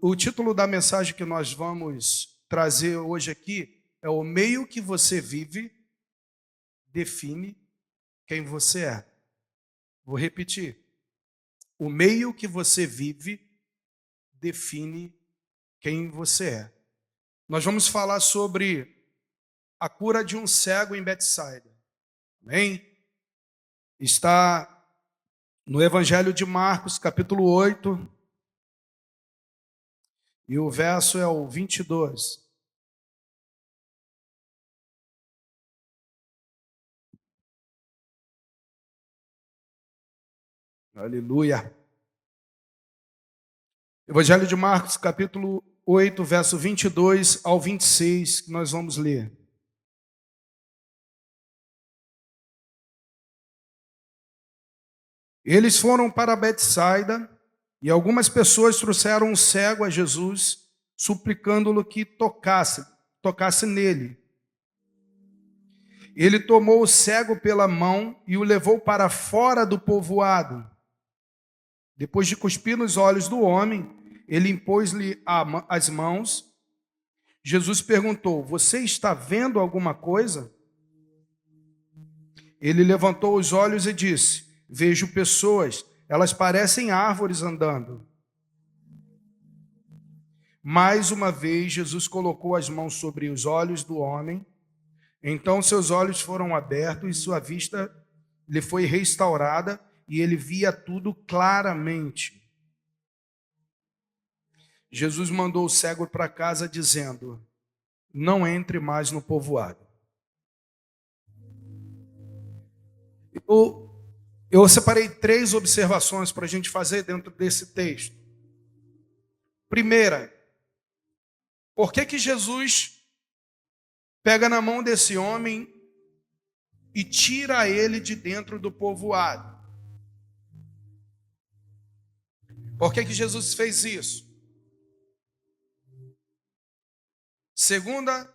O título da mensagem que nós vamos trazer hoje aqui é: o meio que você vive define quem você é. Vou repetir. O meio que você vive define quem você é. Nós vamos falar sobre a cura de um cego em Betsaida. Amém? Está no Evangelho de Marcos, capítulo 8, e o verso é o 22. Aleluia. Evangelho de Marcos, capítulo 8, verso 22 ao 26, que nós vamos ler. Eles foram para Betsaida, e algumas pessoas trouxeram um cego a Jesus, suplicando-lhe que tocasse nele. Ele tomou o cego pela mão e o levou para fora do povoado. Depois de cuspir nos olhos do homem, ele impôs-lhe as mãos. Jesus perguntou: "Você está vendo alguma coisa?" Ele levantou os olhos e disse: "Vejo pessoas, elas parecem árvores andando." Mais uma vez, Jesus colocou as mãos sobre os olhos do homem. Então seus olhos foram abertos e sua vista lhe foi restaurada, e ele via tudo claramente. Jesus mandou o cego para casa, dizendo: "Não entre mais no povoado." Eu separei 3 observações para a gente fazer dentro desse texto. Primeira, por que Jesus pega na mão desse homem e tira ele de dentro do povoado? Por que Jesus fez isso? Segunda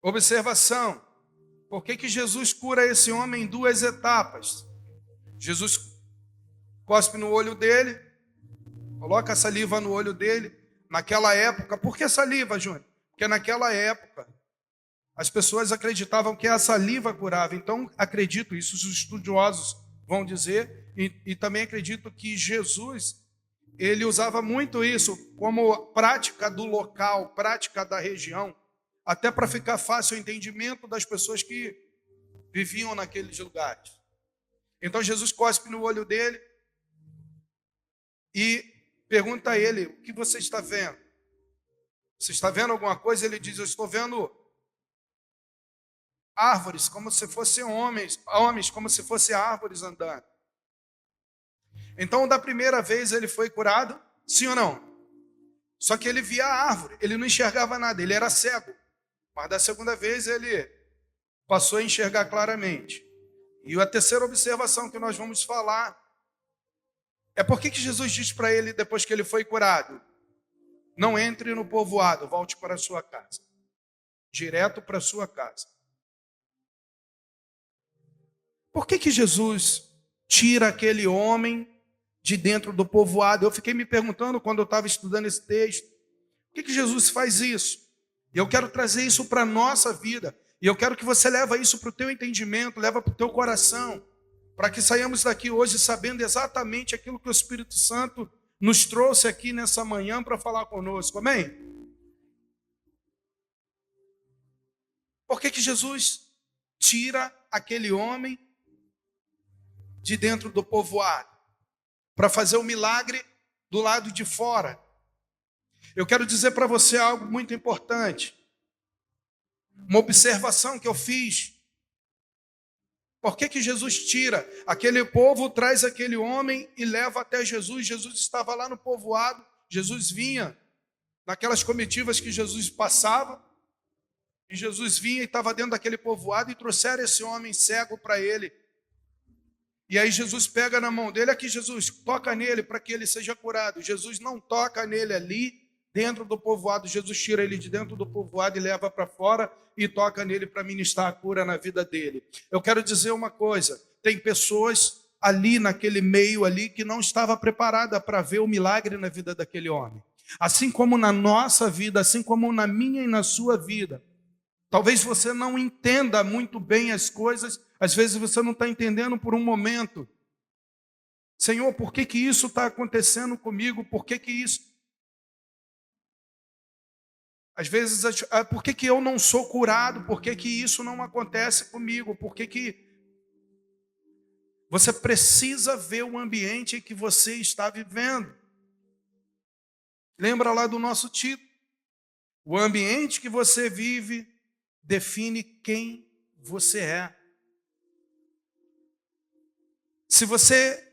observação, por que Jesus cura esse homem em 2 etapas? Jesus cospe no olho dele, coloca a saliva no olho dele. Naquela época, por que saliva, Júnior? Porque naquela época as pessoas acreditavam que a saliva curava. Então, acredito, isso os estudiosos vão dizer, e também acredito que Jesus, ele usava muito isso como prática do local, prática da região, até para ficar fácil o entendimento das pessoas que viviam naqueles lugares. Então Jesus cospe no olho dele e pergunta a ele: "O que você está vendo? Você está vendo alguma coisa?" Ele diz: "Eu estou vendo árvores, como se fossem homens como se fossem árvores andando." Então, da primeira vez ele foi curado, sim ou não? Só que ele via a árvore, ele não enxergava nada, ele era cego. Mas da segunda vez ele passou a enxergar claramente. E a terceira observação que nós vamos falar é: por que Jesus diz para ele, depois que ele foi curado: "Não entre no povoado, volte para a sua casa." Direto para a sua casa. Por que Jesus tira aquele homem de dentro do povoado? Eu fiquei me perguntando quando eu estava estudando esse texto. Por que Jesus faz isso? E eu quero trazer isso para a nossa vida. E eu quero que você leve isso para o teu entendimento, leva para o teu coração, para que saiamos daqui hoje sabendo exatamente aquilo que o Espírito Santo nos trouxe aqui nessa manhã para falar conosco. Amém? Por que Jesus tira aquele homem de dentro do povoado? Para fazer o milagre do lado de fora. Eu quero dizer para você algo muito importante. Uma observação que eu fiz. Por que Jesus tira? Aquele povo traz aquele homem e leva até Jesus. Jesus estava lá no povoado. Jesus vinha naquelas comitivas que Jesus passava. E Jesus vinha e estava dentro daquele povoado e trouxeram esse homem cego para ele. E aí Jesus pega na mão dele: "Aqui, Jesus, toca nele para que ele seja curado." Jesus não toca nele ali dentro do povoado. Jesus tira ele de dentro do povoado e leva para fora e toca nele para ministrar a cura na vida dele. Eu quero dizer uma coisa: tem pessoas ali naquele meio ali que não estava preparada para ver o milagre na vida daquele homem. Assim como na nossa vida, assim como na minha e na sua vida. Talvez você não entenda muito bem as coisas, às vezes você não está entendendo por um momento. Senhor, por que que isso está acontecendo comigo? Por que que isso? Às vezes, por que que eu não sou curado? Por que que isso não acontece comigo? Por que que... Você precisa ver o ambiente em que você está vivendo. Lembra lá do nosso título? O ambiente que você vive define quem você é. Se você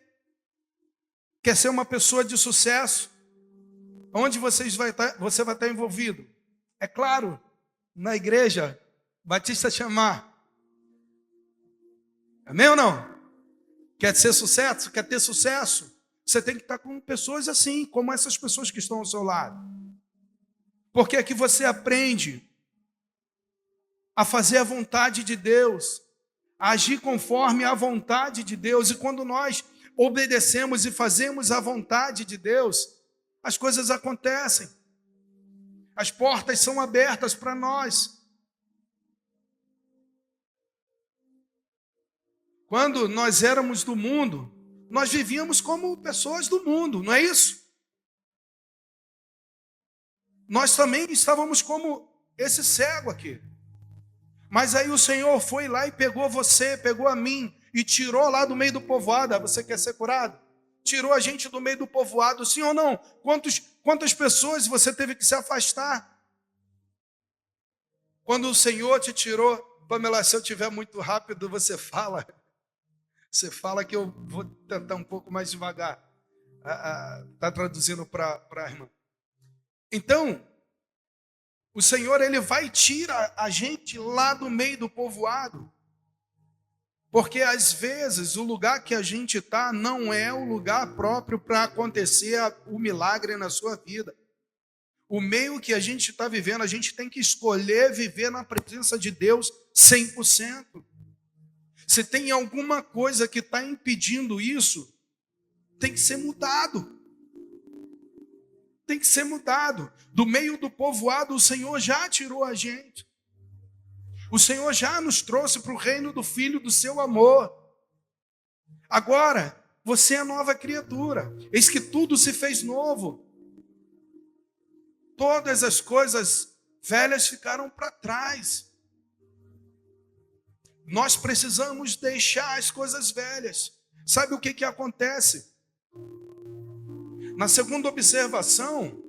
quer ser uma pessoa de sucesso, onde você vai estar envolvido? É claro, na igreja Batista Chamar. Amém ou não? Quer ser sucesso? Quer ter sucesso? Você tem que estar com pessoas assim, como essas pessoas que estão ao seu lado. Porque é que você aprende a fazer a vontade de Deus, a agir conforme a vontade de Deus. E quando nós obedecemos e fazemos a vontade de Deus, as coisas acontecem. As portas são abertas para nós. Quando nós éramos do mundo, nós vivíamos como pessoas do mundo, não é isso? Nós também estávamos como esse cego aqui. Mas aí o Senhor foi lá e pegou você, pegou a mim e tirou lá do meio do povoado. Você quer ser curado? Tirou a gente do meio do povoado, sim ou não? Quantas pessoas você teve que se afastar? Quando o Senhor te tirou, Pamela, se eu estiver muito rápido, você fala. Você fala que eu vou tentar um pouco mais devagar. Está traduzindo para a irmã. Então, o Senhor, Ele vai tirar a gente lá do meio do povoado. Porque, às vezes, o lugar que a gente está não é o lugar próprio para acontecer o milagre na sua vida. O meio que a gente está vivendo, a gente tem que escolher viver na presença de Deus 100%. Se tem alguma coisa que está impedindo isso, tem que ser mudado. Tem que ser mudado. Do meio do povoado, o Senhor já tirou a gente. O Senhor já nos trouxe para o reino do Filho do seu amor. Agora, você é nova criatura. Eis que tudo se fez novo. Todas as coisas velhas ficaram para trás. Nós precisamos deixar as coisas velhas. Sabe o que acontece? Na segunda observação,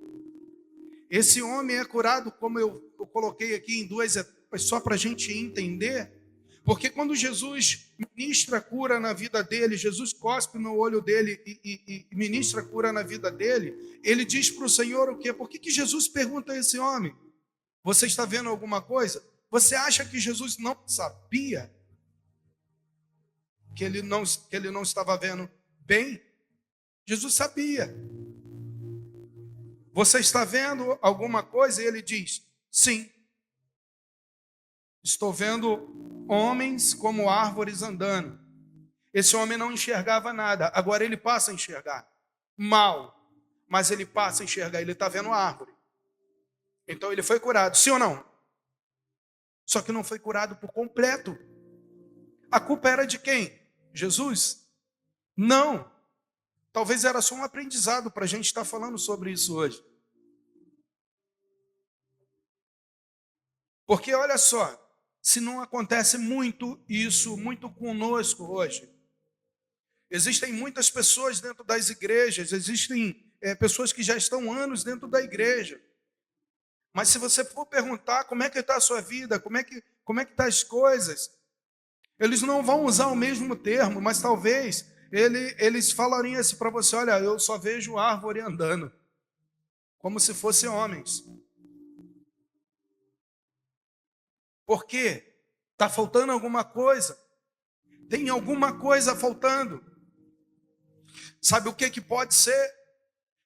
esse homem é curado, como eu coloquei aqui em duas etapas, só para a gente entender. Porque quando Jesus ministra cura na vida dele, Jesus cospe no olho dele e ministra cura na vida dele, ele diz para o Senhor o quê? Por que Jesus pergunta a esse homem? Você está vendo alguma coisa? Você acha que Jesus não sabia que ele não estava vendo bem? Jesus sabia. Você está vendo alguma coisa? E ele diz, sim. Estou vendo homens como árvores andando. Esse homem não enxergava nada, agora ele passa a enxergar. Mal, mas ele passa a enxergar, ele está vendo a árvore. Então ele foi curado, sim ou não? Só que não foi curado por completo. A culpa era de quem? Jesus? Não. Talvez era só um aprendizado para a gente estar falando sobre isso hoje. Porque olha só, se não acontece muito isso, muito conosco hoje. Existem muitas pessoas dentro das igrejas, existem pessoas que já estão anos dentro da igreja. Mas se você for perguntar como é que está a sua vida, como é que estão as coisas, eles não vão usar o mesmo termo, mas talvez eles falariam assim para você, olha, eu só vejo árvore andando, como se fossem homens. Por quê? Está faltando alguma coisa. Tem alguma coisa faltando. Sabe o que pode ser?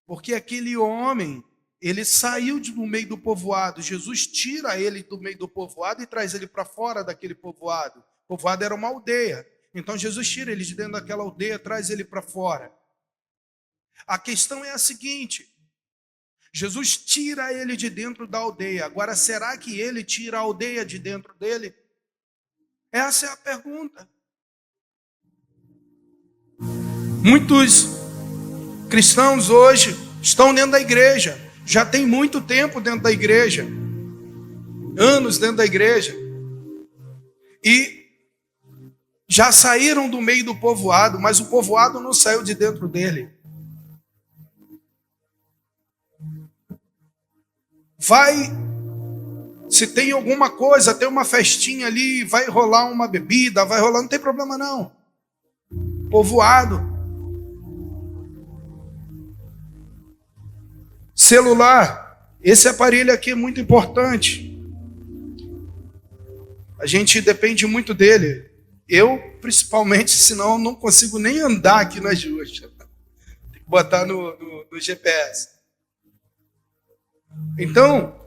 Porque aquele homem, ele saiu do meio do povoado. Jesus tira ele do meio do povoado e traz ele para fora daquele povoado. O povoado era uma aldeia. Então Jesus tira ele de dentro daquela aldeia, traz ele para fora. A questão é a seguinte: Jesus tira ele de dentro da aldeia. Agora, será que ele tira a aldeia de dentro dele? Essa é a pergunta. Muitos cristãos hoje estão dentro da igreja, já tem muito tempo dentro da igreja, anos dentro da igreja, e já saíram do meio do povoado, mas o povoado não saiu de dentro dele. Se tem alguma coisa, tem uma festinha ali, vai rolar uma bebida, vai rolar, não tem problema não. Povoado. Celular, esse aparelho aqui é muito importante. A gente depende muito dele. Eu, principalmente, senão eu não consigo nem andar aqui nas ruas. Tem que botar no GPS. Então,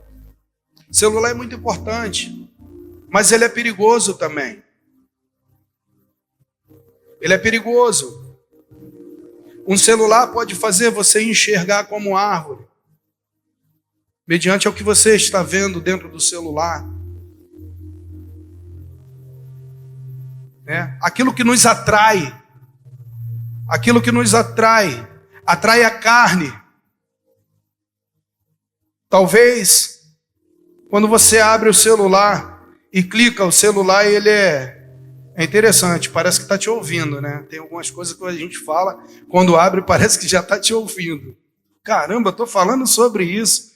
celular é muito importante, mas ele é perigoso também. Ele é perigoso. Um celular pode fazer você enxergar como árvore, mediante ao que você está vendo dentro do celular. Aquilo que nos atrai, atrai a carne. Talvez, quando você abre o celular e clica, o celular ele é interessante, parece que está te ouvindo, né? Tem algumas coisas que a gente fala, quando abre parece que já está te ouvindo. Caramba, estou falando sobre isso.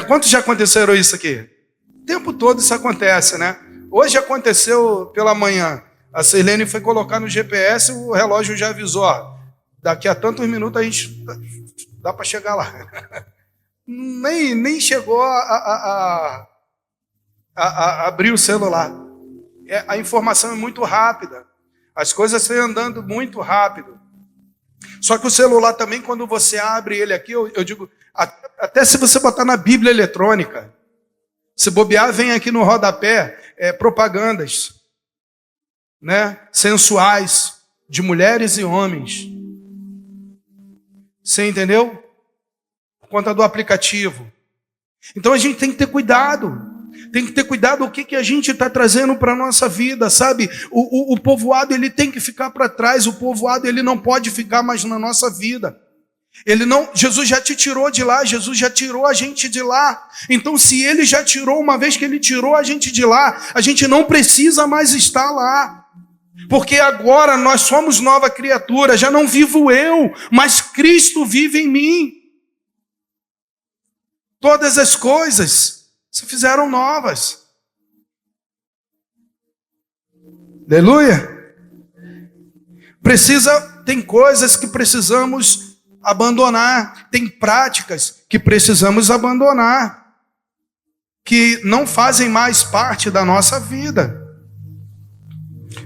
Quantos já aconteceram isso aqui? O tempo todo isso acontece, né? Hoje aconteceu pela manhã. A Sirlene foi colocar no GPS, o relógio já avisou, ó, daqui a tantos minutos a gente dá para chegar lá. Nem chegou a abrir o celular. A informação é muito rápida. As coisas estão andando muito rápido. Só que o celular também, quando você abre ele aqui, eu digo, até se você botar na Bíblia eletrônica, se bobear, vem aqui no rodapé propagandas, sensuais, de mulheres e homens. Você entendeu? Por conta do aplicativo. Então a gente tem que ter cuidado. Tem que ter cuidado o que a gente está trazendo para a nossa vida, sabe? O povoado ele tem que ficar para trás. O povoado ele não pode ficar mais na nossa vida. Jesus já te tirou de lá, Jesus já tirou a gente de lá. Então se ele já tirou, uma vez que ele tirou a gente de lá, a gente não precisa mais estar lá. Porque agora nós somos nova criatura, já não vivo eu, mas Cristo vive em mim. Todas as coisas se fizeram novas. Aleluia. Tem coisas que precisamos abandonar, tem práticas que precisamos abandonar, que não fazem mais parte da nossa vida.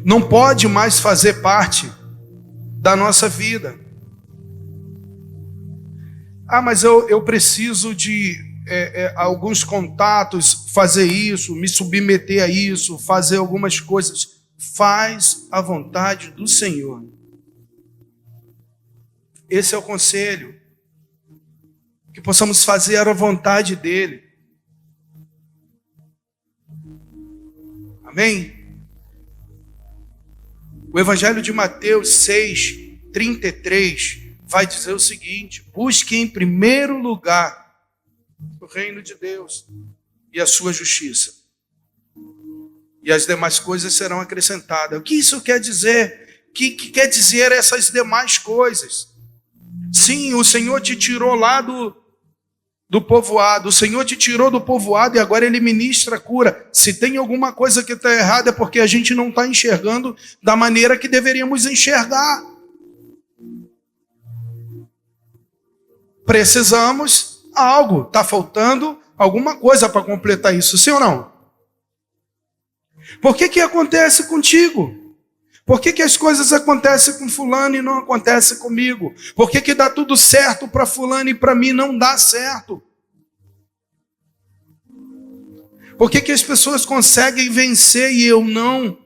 Não pode mais fazer parte da nossa vida. Mas eu preciso de alguns contatos, fazer isso, me submeter a isso, fazer algumas coisas. Faz a vontade do Senhor. Esse é o conselho. Que possamos fazer a vontade dEle. Amém? O Evangelho de Mateus 6:33 vai dizer o seguinte: busque em primeiro lugar o reino de Deus e a sua justiça, e as demais coisas serão acrescentadas. O que isso quer dizer? O que quer dizer essas demais coisas? Sim, o Senhor te tirou lá do povoado, o Senhor te tirou do povoado e agora Ele ministra a cura. Se tem alguma coisa que está errada é porque a gente não está enxergando da maneira que deveríamos enxergar. Precisamos algo, está faltando alguma coisa para completar isso, sim ou não? Por que acontece contigo? Por que as coisas acontecem com fulano e não acontecem comigo? Por que dá tudo certo para fulano e para mim não dá certo? Por que as pessoas conseguem vencer e eu não?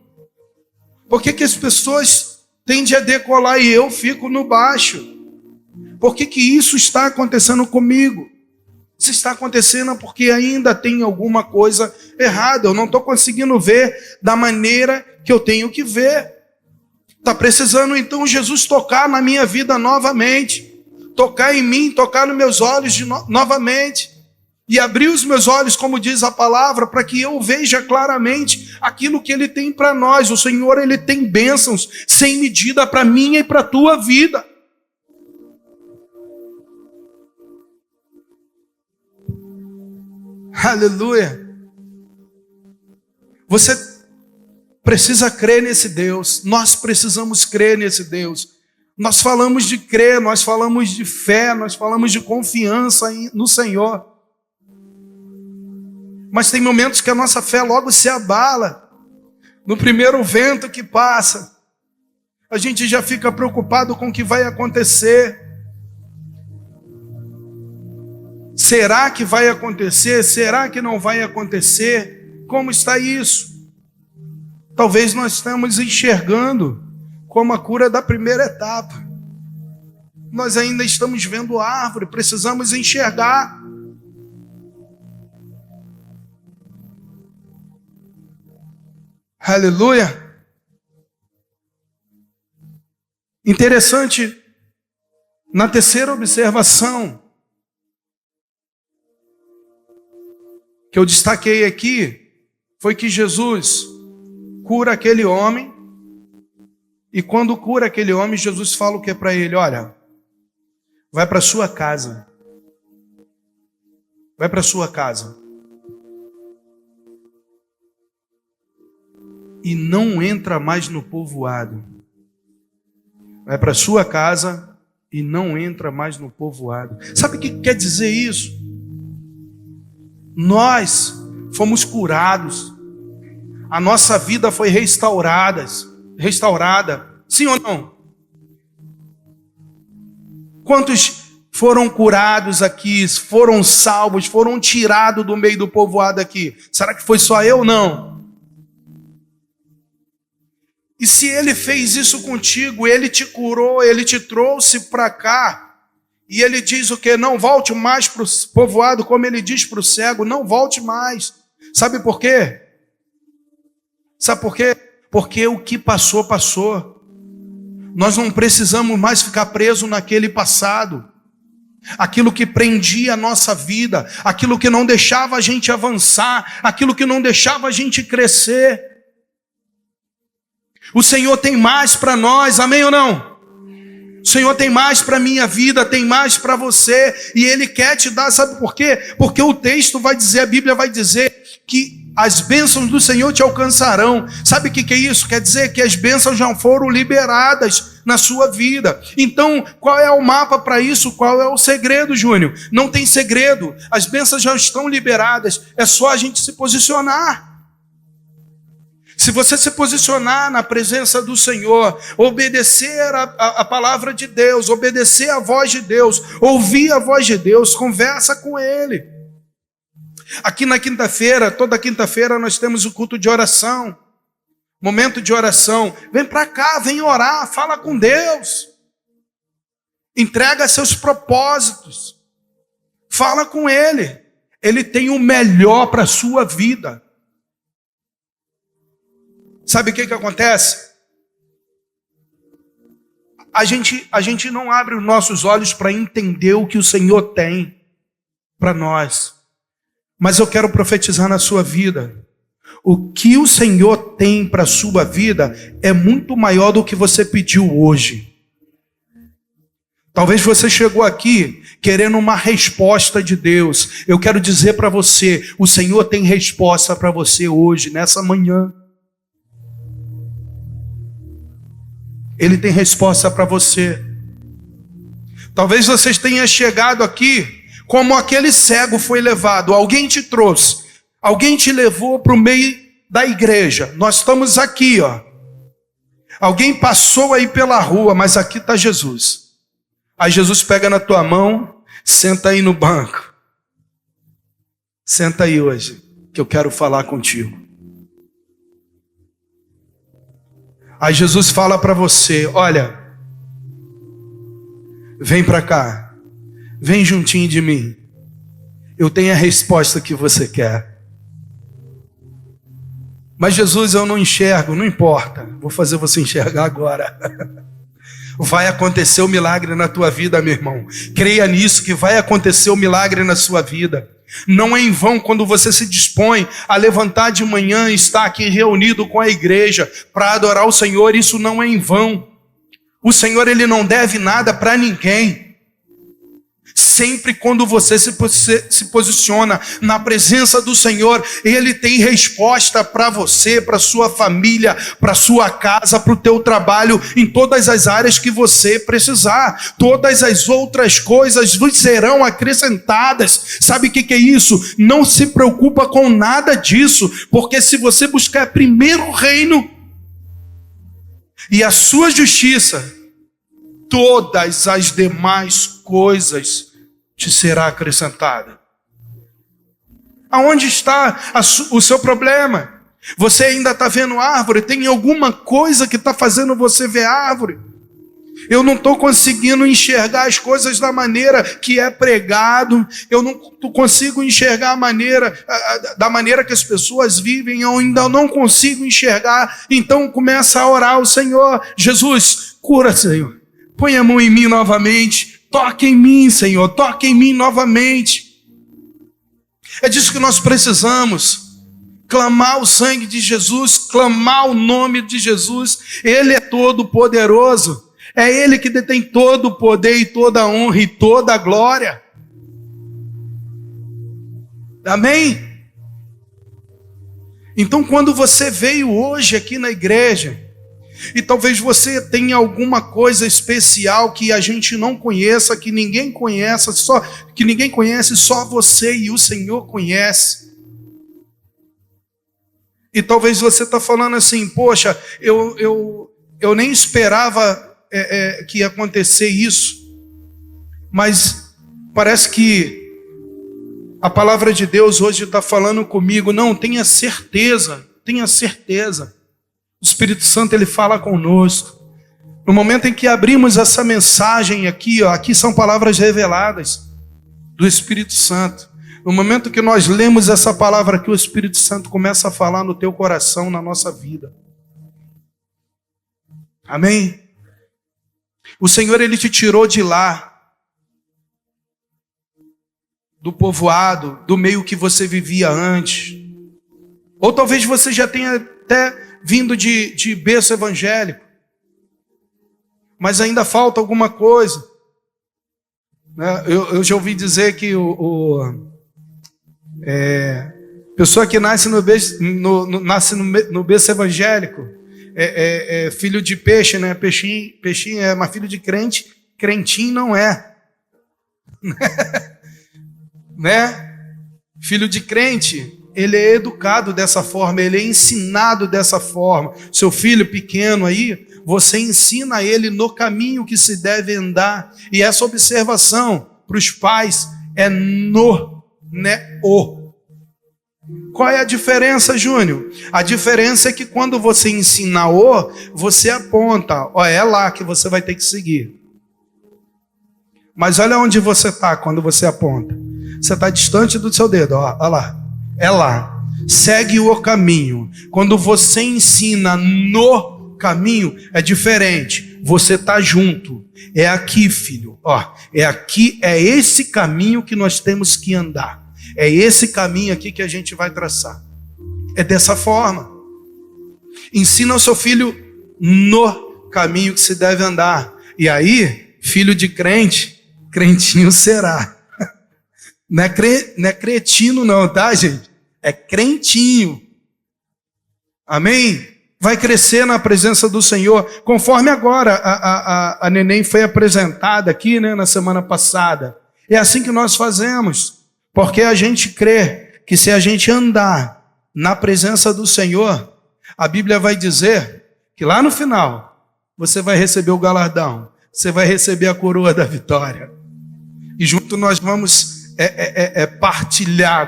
Por que as pessoas tendem a decolar e eu fico no baixo? Por que isso está acontecendo comigo? Se está acontecendo é porque ainda tem alguma coisa errada. Eu não estou conseguindo ver da maneira que eu tenho que ver. Está precisando então Jesus tocar na minha vida novamente. Tocar em mim, tocar nos meus olhos novamente. E abrir os meus olhos, como diz a palavra, para que eu veja claramente aquilo que Ele tem para nós. O Senhor, Ele tem bênçãos sem medida para minha e para a tua vida. Aleluia. Você precisa crer nesse Deus. Nós precisamos crer nesse Deus. Nós falamos de crer, nós falamos de fé, nós falamos de confiança no Senhor. Mas tem momentos que a nossa fé logo se abala. No primeiro vento que passa, a gente já fica preocupado com o que vai acontecer. Será que vai acontecer? Será que não vai acontecer? Como está isso? Talvez nós estamos enxergando como a cura da primeira etapa. Nós ainda estamos vendo a árvore, precisamos enxergar. Aleluia. Interessante, na terceira observação que eu destaquei aqui, foi que Jesus cura aquele homem, e quando cura aquele homem, Jesus fala o que para ele? Olha, vai para sua casa. Vai para sua casa. E não entra mais no povoado. Vai para sua casa e não entra mais no povoado. Sabe o que quer dizer isso? Nós fomos curados. A nossa vida foi restaurada. Sim ou não? Quantos foram curados aqui, foram salvos, foram tirados do meio do povoado aqui? Será que foi só eu? Não. E se Ele fez isso contigo, Ele te curou, Ele te trouxe para cá, e Ele diz o quê? Não volte mais para o povoado, como Ele diz para o cego, não volte mais. Sabe por quê? Sabe por quê? Porque o que passou, passou. Nós não precisamos mais ficar presos naquele passado. Aquilo que prendia a nossa vida, aquilo que não deixava a gente avançar, aquilo que não deixava a gente crescer. O Senhor tem mais para nós, amém ou não? O Senhor tem mais para a minha vida, tem mais para você, e Ele quer te dar, sabe por quê? Porque o texto vai dizer, a Bíblia vai dizer que as bênçãos do Senhor te alcançarão. Sabe o que é isso? Quer dizer que as bênçãos já foram liberadas na sua vida. Então, qual é o mapa para isso? Qual é o segredo, Júnior? Não tem segredo, as bênçãos já estão liberadas, é só a gente se posicionar. Se você se posicionar na presença do Senhor, obedecer a palavra de Deus, obedecer a voz de Deus, ouvir a voz de Deus, conversa com Ele. Aqui na quinta-feira, toda quinta-feira nós temos o culto de oração, momento de oração. Vem para cá, vem orar, fala com Deus. Entrega seus propósitos. Fala com Ele. Ele tem o melhor para a sua vida. Sabe o que acontece? A gente não abre os nossos olhos para entender o que o Senhor tem para nós. Mas eu quero profetizar na sua vida. O que o Senhor tem para a sua vida é muito maior do que você pediu hoje. Talvez você chegou aqui querendo uma resposta de Deus. Eu quero dizer para você, o Senhor tem resposta para você hoje, nessa manhã. Ele tem resposta para você. Talvez você tenha chegado aqui como aquele cego foi levado. Alguém te trouxe. Alguém te levou para o meio da igreja. Nós estamos aqui, ó. Alguém passou aí pela rua, mas aqui está Jesus. Aí Jesus pega na tua mão, senta aí no banco. Senta aí hoje, que eu quero falar contigo. Aí Jesus fala para você, olha, vem para cá, vem juntinho de mim. eu tenho a resposta que você quer. Mas Jesus, eu não enxergo, não importa. Vou fazer você enxergar agora. Vai acontecer o milagre na tua vida, meu irmão. Creia nisso, que vai acontecer o milagre na sua vida. Não é em vão quando você se dispõe a levantar de manhã e estar aqui reunido com a igreja para adorar o Senhor. Isso não é em vão. O Senhor, Ele não deve nada para ninguém. Sempre quando você se posiciona na presença do Senhor, Ele tem resposta para você, para sua família, para sua casa, para o teu trabalho, em todas as áreas que você precisar. Todas as outras coisas vos serão acrescentadas. Sabe o que é isso? Não se preocupa com nada disso, porque se você buscar primeiro o reino e a sua justiça, todas as demais coisas te será acrescentada. Aonde está o seu problema? Você ainda está vendo árvore? Tem alguma coisa que está fazendo você ver árvore? Eu não estou conseguindo enxergar as coisas da maneira que é pregado. Eu não consigo enxergar da maneira que as pessoas vivem. Eu ainda não consigo enxergar. Então começa a orar ao Senhor. Jesus, cura, Senhor. Põe a mão em mim novamente. Toque em mim, Senhor. Toque em mim novamente. É disso que nós precisamos. Clamar o sangue de Jesus. Clamar o nome de Jesus. Ele é todo poderoso. É Ele que detém todo o poder e toda a honra e toda a glória. Amém? Então, quando você veio hoje aqui na igreja, e talvez você tenha alguma coisa especial que a gente não conheça, que ninguém conheça, só você e o Senhor conhece. E talvez você está falando assim, poxa, eu nem esperava que ia acontecer isso, mas parece que a palavra de Deus hoje está falando comigo. Não, tenha certeza. O Espírito Santo, Ele fala conosco. No momento em que abrimos essa mensagem aqui, aqui são palavras reveladas do Espírito Santo. No momento que nós lemos essa palavra aqui, o Espírito Santo começa a falar no teu coração, na nossa vida. Amém? O Senhor, Ele te tirou de lá, do povoado, do meio que você vivia antes. Ou talvez você já tenha até vindo de berço evangélico, mas ainda falta alguma coisa. Eu já ouvi dizer que pessoa que nasce no berço evangélico é filho de peixe, né? Peixinho é mas filho de crente, crentinho não é. Né? Filho de crente, ele é educado dessa forma, ele é ensinado dessa forma. Seu filho pequeno aí, você ensina ele no caminho que se deve andar. E essa observação para os pais é no, né, o. Qual é a diferença, Júnior? A diferença é que quando você ensina o, você aponta, é lá que você vai ter que seguir. Mas olha onde você está quando você aponta. Você está distante do seu dedo, olha lá. É lá. Segue o caminho. Quando você ensina no caminho, é diferente. Você está junto. É aqui, filho. É aqui, é esse caminho que nós temos que andar. É esse caminho aqui que a gente vai traçar. É dessa forma. Ensina o seu filho no caminho que se deve andar. E aí, filho de crente, crentinho será. Não é cretino não, tá, gente? É crentinho. Amém? Vai crescer na presença do Senhor. Conforme agora a neném foi apresentada aqui, né, na semana passada. É assim que nós fazemos. Porque a gente crê que se a gente andar na presença do Senhor, a Bíblia vai dizer que lá no final, você vai receber o galardão. Você vai receber a coroa da vitória. E junto nós vamos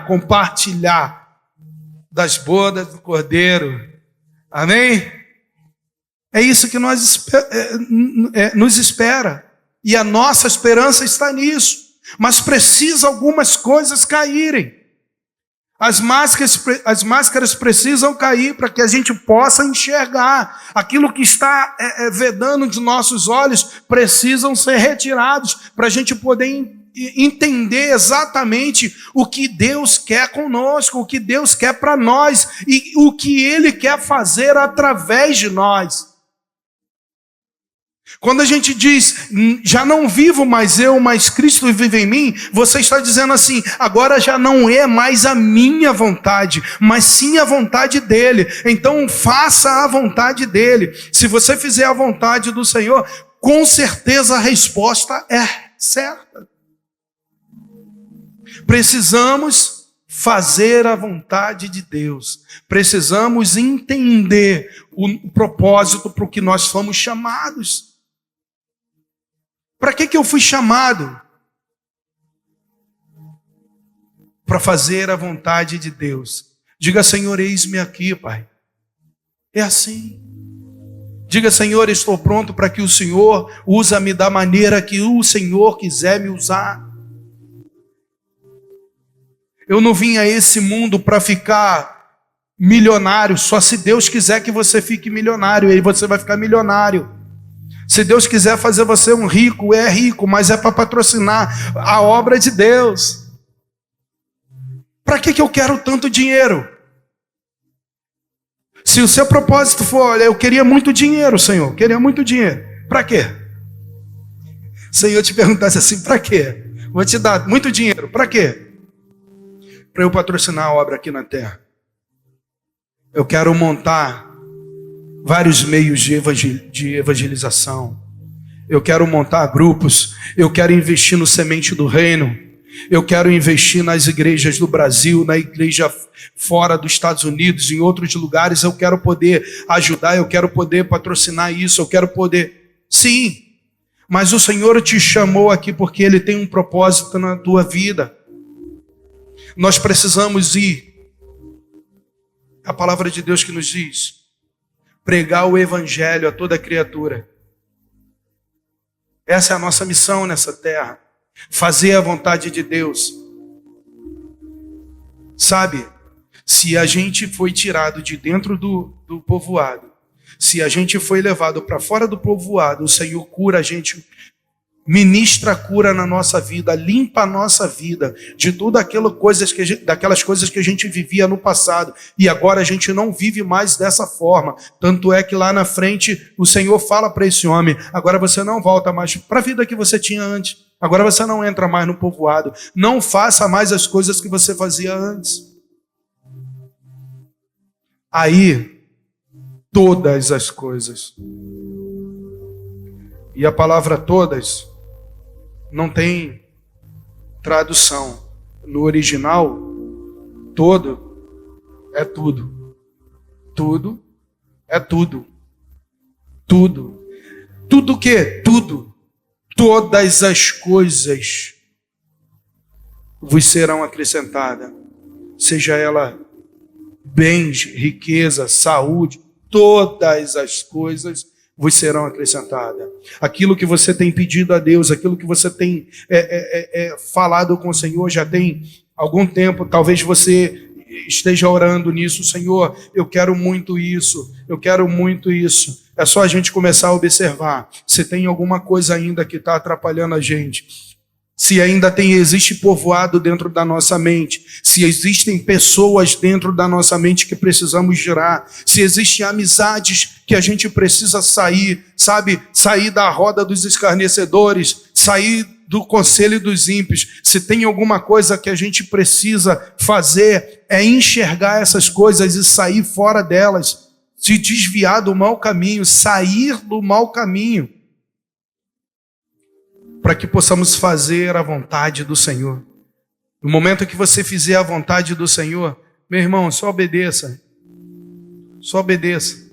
compartilhar das bodas do Cordeiro. Amém? É isso que nos espera. E a nossa esperança está nisso. mas precisa algumas coisas caírem. As máscaras precisam cair para que a gente possa enxergar. Aquilo que está vedando de nossos olhos precisam ser retirados para a gente poder entender exatamente o que Deus quer conosco, o que Deus quer para nós e o que Ele quer fazer através de nós. Quando a gente diz, já não vivo mais eu, mas Cristo vive em mim, você está dizendo assim, agora já não é mais a minha vontade, mas sim a vontade dEle. Então faça a vontade dEle. Se você fizer a vontade do Senhor, com certeza a resposta é certa. Precisamos fazer a vontade de Deus. Precisamos entender o propósito para o que nós fomos chamados. Para que eu fui chamado? Para fazer a vontade de Deus. Diga, Senhor, eis-me aqui, Pai. É assim. Diga, Senhor, estou pronto para que o Senhor use-me da maneira que o Senhor quiser me usar. Eu não vim a esse mundo para ficar milionário, só se Deus quiser que você fique milionário, aí você vai ficar milionário. Se Deus quiser fazer você um rico, é rico, mas é para patrocinar a obra de Deus. Para que eu quero tanto dinheiro? Se o seu propósito for, olha, eu queria muito dinheiro, Senhor, queria muito dinheiro. Para quê? Se eu te perguntasse assim, para quê? Vou te dar muito dinheiro, para quê? Para eu patrocinar a obra aqui na terra. Eu quero montar vários meios de evangelização. Eu quero montar grupos. Eu quero investir no Semente do Reino. Eu quero investir nas igrejas do Brasil, na igreja fora dos Estados Unidos, em outros lugares. Eu quero poder ajudar, eu quero poder patrocinar isso, eu quero poder... Sim, mas o Senhor te chamou aqui porque Ele tem um propósito na tua vida. Nós precisamos ir. A palavra de Deus que nos diz: pregar o evangelho a toda criatura. Essa é a nossa missão nessa terra. Fazer a vontade de Deus. Sabe, se a gente foi tirado de dentro do povoado, se a gente foi levado para fora do povoado, o Senhor cura a gente, ministra a cura na nossa vida, limpa a nossa vida de todas daquelas coisas que a gente vivia no passado, e agora a gente não vive mais dessa forma. Tanto é que lá na frente o Senhor fala para esse homem: agora você não volta mais para a vida que você tinha antes, agora você não entra mais no povoado, não faça mais as coisas que você fazia antes. Aí, todas as coisas, e a palavra todas não tem tradução. No original, todo é tudo. Tudo é tudo. Tudo. Tudo o quê? Tudo. Todas as coisas vos serão acrescentadas. Seja ela bens, riqueza, saúde, todas as coisas vos serão acrescentadas. Aquilo que você tem pedido a Deus, aquilo que você tem falado com o Senhor, já tem algum tempo, talvez você esteja orando nisso: Senhor, eu quero muito isso, eu quero muito isso. É só a gente começar a observar se tem alguma coisa ainda que está atrapalhando a gente. Se ainda existe povoado dentro da nossa mente, se existem pessoas dentro da nossa mente que precisamos girar, se existem amizades que a gente precisa sair, sabe, sair da roda dos escarnecedores, sair do conselho dos ímpios. Se tem alguma coisa que a gente precisa fazer, é enxergar essas coisas e sair fora delas, se desviar do mau caminho, sair do mau caminho, para que possamos fazer a vontade do Senhor. No momento que você fizer a vontade do Senhor, meu irmão, só obedeça. Só obedeça.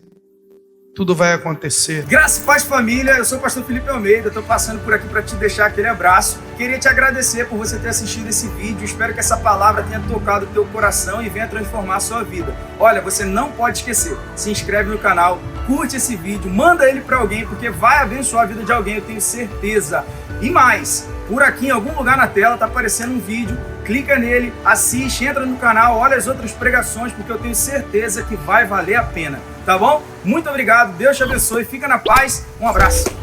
Tudo vai acontecer. Graça e paz, família. Eu sou o pastor Felipe Almeida. Estou passando por aqui para te deixar aquele abraço. Queria te agradecer por você ter assistido esse vídeo. Espero que essa palavra tenha tocado o teu coração e venha transformar a sua vida. Olha, você não pode esquecer. Se inscreve no canal, curte esse vídeo, manda ele para alguém, porque vai abençoar a vida de alguém, eu tenho certeza. E mais, Por aqui, em algum lugar na tela, tá aparecendo um vídeo. Clica nele, assiste, entra no canal, olha as outras pregações, porque eu tenho certeza que vai valer a pena, tá bom? Muito obrigado, Deus te abençoe, fica na paz, um abraço.